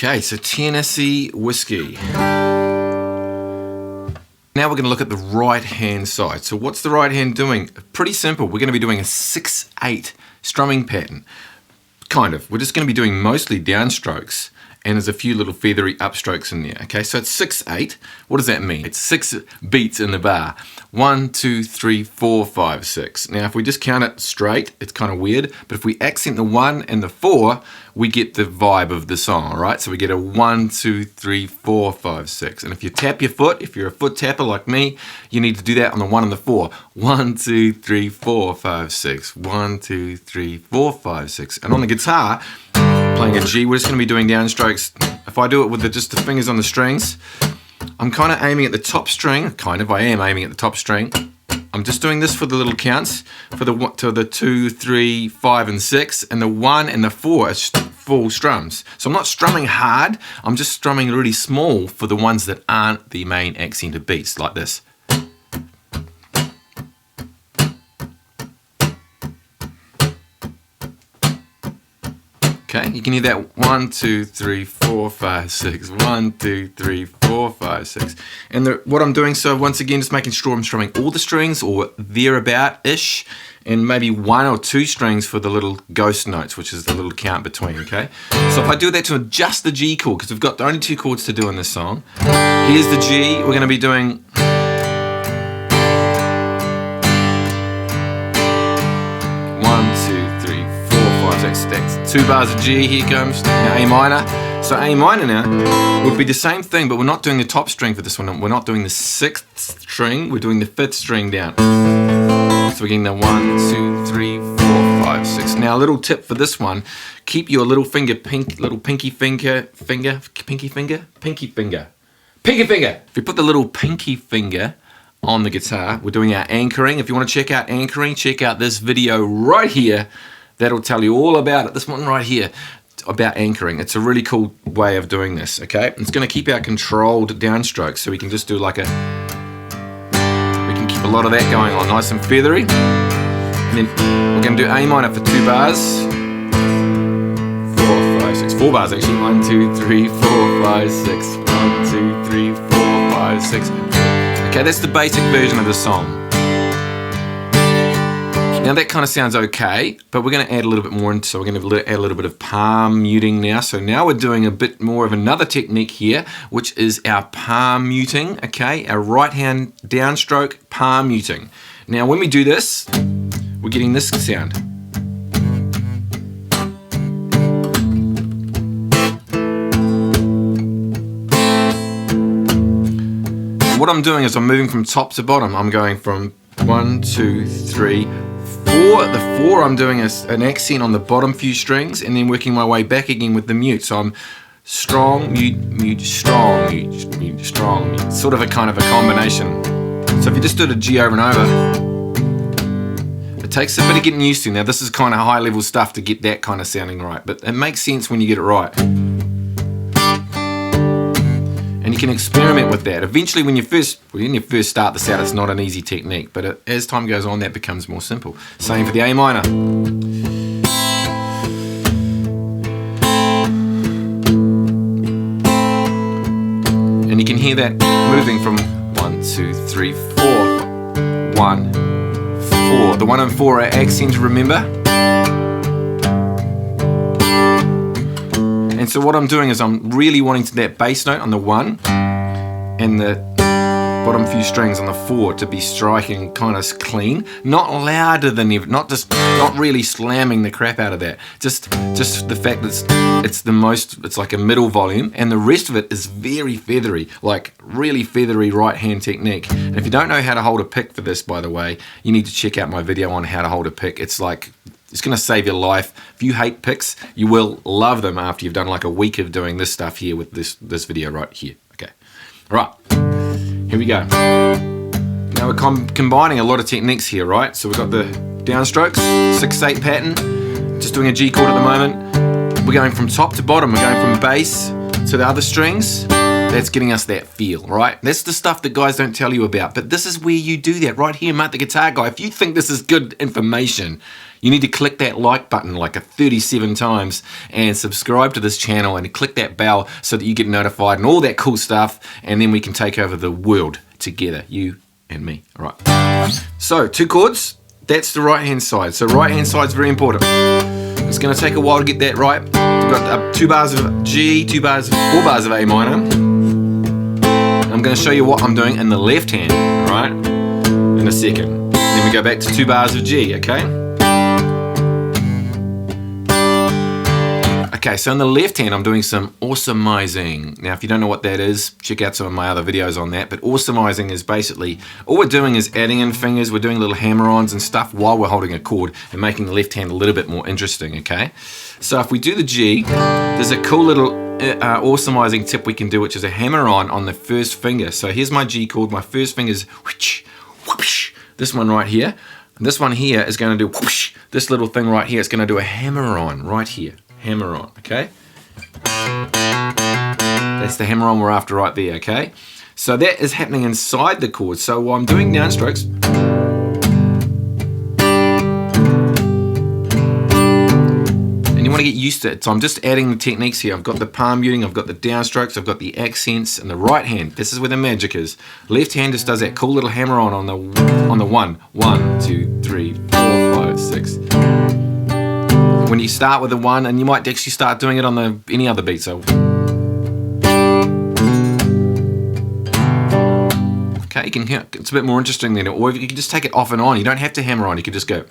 Okay, so Tennesse Whiskey. Now we're going to look at the right hand side. So what's the right hand doing? Pretty simple. We're going to be doing a 6/8 strumming pattern. Kind of. We're just going to be doing mostly downstrokes, and there's a few little feathery upstrokes in there. Okay, so it's 6/8. What does that mean? It's 6 beats in the bar. 1, 2, 3, 4, 5, 6. Now if we just count it straight, it's kind of weird, but if we accent the 1 and the 4, we get the vibe of the song, all right? So we get a 1, 2, 3, 4, 5, 6. And if you tap your foot, if you're a foot tapper like me, you need to do that on the 1 and the 4. 1, 2, 3, 4, 5, 6. 1, 2, 3, 4, 5, 6. And on the guitar, playing a G, we're just going to be doing downstrokes. If I do it with just the fingers on the strings, I'm kind of aiming at the top string. I am aiming at the top string. I'm just doing this for the little counts, for the 2, 3, 5, and 6, and the 1 and the 4 are full strums. So I'm not strumming hard, I'm just strumming really small for the ones that aren't the main accented beats, like this. Okay, you can hear that 1, 2, 3, 4, 5, 6. 1, 2, 3, 4, 5, 6. And what I'm doing, so once again, just making sure I'm strumming all the strings or thereabout-ish, and maybe 1 or 2 strings for the little ghost notes, which is the little count between, okay? So if I do that to just the G chord, because we've got only 2 chords to do in this song. Here's the G, we're going to be doing... 2 bars of G, here comes, now A minor. So A minor now would be the same thing, but we're not doing the top string for this one. We're not doing the 6th string, we're doing the 5th string down. So we're getting the 1, 2, 3, 4, 5, 6. Now a little tip for this one, keep your little finger, pinky finger. If you put the little pinky finger on the guitar, we're doing our anchoring. If you want to check out anchoring, check out this video right here. That'll tell you all about it. This one right here, about anchoring. It's a really cool way of doing this, okay? It's going to keep our controlled downstrokes, so we can just do like we can keep a lot of that going on, nice and feathery. And then we're going to do A minor for 2 bars. 4, 5, 6. 4 bars actually. 1, 2, 3, 4, 5, 6. 1, 2, 3, 4, 5, 6. Okay, that's the basic version of the song. Now that kind of sounds okay, but we're going to add a little bit more into, so we're going to add a little bit of palm muting now. So now we're doing a bit more of another technique here, which is our palm muting, okay? Our right hand downstroke palm muting. Now when we do this, we're getting this sound. What I'm doing is I'm moving from top to bottom. I'm going from 1, 2, 3, 4. The 4 I'm doing an accent on the bottom few strings, and then working my way back again with the mute. So I'm strong, mute, mute, strong, mute, mute, strong, mute. Sort of a kind of a combination. So if you just do the G over and over, it takes a bit of getting used to. Now this is kind of high level stuff to get that kind of sounding right, but it makes sense when you get it right. And you can experiment with that. Eventually when you first start this out, it's not an easy technique, but as time goes on, that becomes more simple. Same for the A minor. And you can hear that moving from 1, 2, 3, 4. 1, 4. The 1 and 4 are accents, remember? And so what I'm doing is I'm really wanting that bass note on the 1 and the bottom few strings on the 4 to be striking kind of clean, not louder than ever, not really slamming the crap out of that. Just the fact that it's like a middle volume, and the rest of it is very feathery, like really feathery right hand technique. And if you don't know how to hold a pick for this, by the way, you need to check out my video on how to hold a pick. It's going to save your life. If you hate picks, you will love them after you've done like a week of doing this stuff here with this video right here. Okay, all right, here we go. Now we're combining a lot of techniques here, right? So we've got the downstrokes, 6/8 pattern, just doing a G chord at the moment. We're going from top to bottom. We're going from bass to the other strings. That's getting us that feel, right? That's the stuff that guys don't tell you about. But this is where you do that right here, Mark the Guitar Guy. If you think this is good information, you need to click that like button like 37 times and subscribe to this channel and click that bell so that you get notified and all that cool stuff, and then we can take over the world together, you and me. All right. So 2 chords, that's the right hand side. So right hand side is very important. It's going to take a while to get that right. We've got 2 bars of G, 4 bars of A minor. I'm going to show you what I'm doing in the left hand, right, in a second. Then we go back to 2 bars of G, okay? Okay, so in the left hand, I'm doing some awesomizing. Now, if you don't know what that is, check out some of my other videos on that. But awesomizing is basically, all we're doing is adding in fingers, we're doing little hammer-ons and stuff while we're holding a chord and making the left hand a little bit more interesting, okay? So if we do the G, there's a cool little awesomizing tip we can do, which is a hammer-on the first finger. So here's my G chord, my first finger is whoosh, whoosh. This one right here. And this one here is going to do whoosh. This little thing right here is going to do a hammer-on right here. Hammer on, okay? That's the hammer on we're after right there, okay? So that is happening inside the chord. So while I'm doing downstrokes, and you want to get used to it. So I'm just adding the techniques here. I've got the palm muting, I've got the downstrokes, I've got the accents, and the right hand. This is where the magic is. Left hand just does that cool little hammer on the 1. 1, 2, 3, 4, 5, 6. When you start with the 1, and you might actually start doing it on any other beat. So, okay, you can hear it's a bit more interesting than it. Or you can just take it off and on. You don't have to hammer on. You can just go.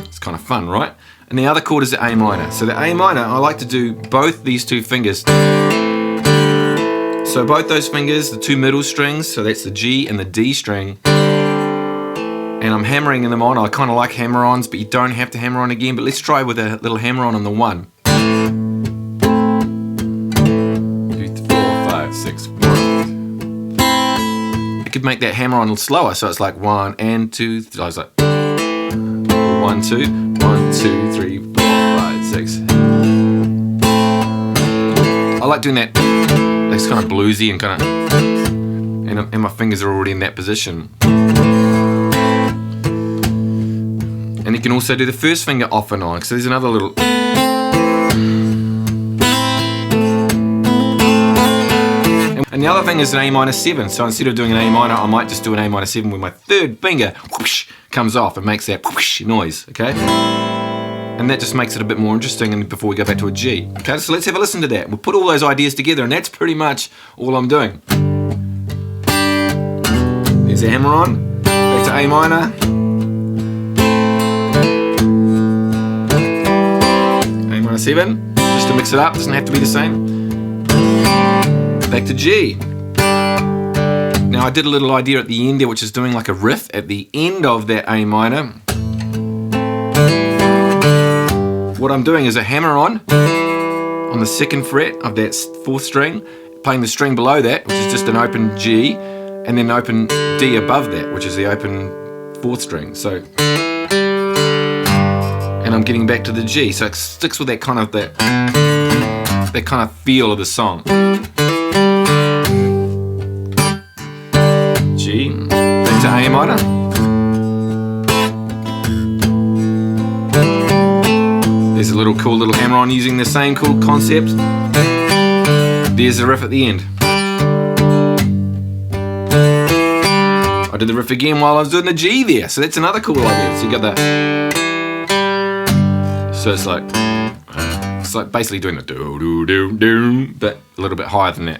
It's kind of fun, right? And the other chord is the A minor. So the A minor, I like to do both these 2 fingers. So both those fingers, the 2 middle strings, so that's the G and the D string. And I'm hammering them on. I kind of like hammer-ons, but you don't have to hammer on again. But let's try with a little hammer-on the 1. 2, 4, 5, 6, 1. I could make that hammer-on slower, so it's like 1 and 2. I was like 1, 2, 1, 2, 3, 4, 5, 6. I like doing that. It's kind of bluesy and kind of, and my fingers are already in that position. And you can also do the first finger off and on. So there's another little. And the other thing is an A minor 7. So instead of doing an A minor, I might just do an A minor 7 where my 3rd finger whoosh, comes off and makes that whoosh noise, okay? And that just makes it a bit more interesting and before we go back to a G. Okay, so let's have a listen to that. We'll put all those ideas together, and that's pretty much all I'm doing. There's a hammer on, back to A minor. A minor 7, just to mix it up, doesn't have to be the same. Back to G. Now I did a little idea at the end there, which is doing like a riff at the end of that A minor. What I'm doing is a hammer on the 2nd fret of that 4th string, playing the string below that, which is just an open G, and then an open D above that, which is the open 4th string. So, and I'm getting back to the G, so it sticks with that kind of feel of the song. G, back to A minor. There's a little cool little hammer on using the same cool concept. There's the riff at the end. I did the riff again while I was doing the G there, so that's another cool idea. So you got that. So it's like basically doing the do do do do, but a little bit higher than that.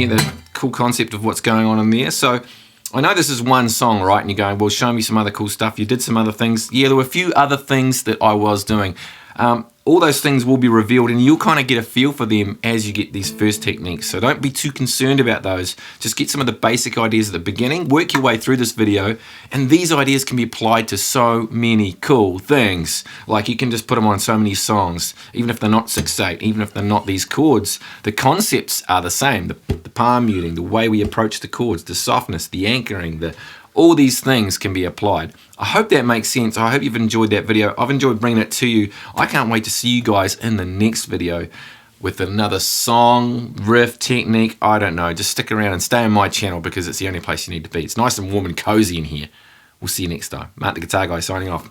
The cool concept of what's going on in there. So I know this is one song, right? And you're going, well, show me some other cool stuff. You did some other things. Yeah, there were a few other things that I was doing. all those things will be revealed, and you'll kind of get a feel for them as you get these first techniques. So don't be too concerned about those. Just get some of the basic ideas at the beginning, work your way through this video, and these ideas can be applied to so many cool things. Like you can just put them on so many songs, even if they're not 6/8, even if they're not these chords. The concepts are the same. The palm muting, the way we approach the chords, the softness, the anchoring, all these things can be applied. I hope that makes sense. I hope you've enjoyed that video. I've enjoyed bringing it to you. I can't wait to see you guys in the next video with another song, riff, technique, I don't know. Just stick around and stay on my channel because it's the only place you need to be. It's nice and warm and cozy in here. We'll see you next time. Mark the Guitar Guy signing off.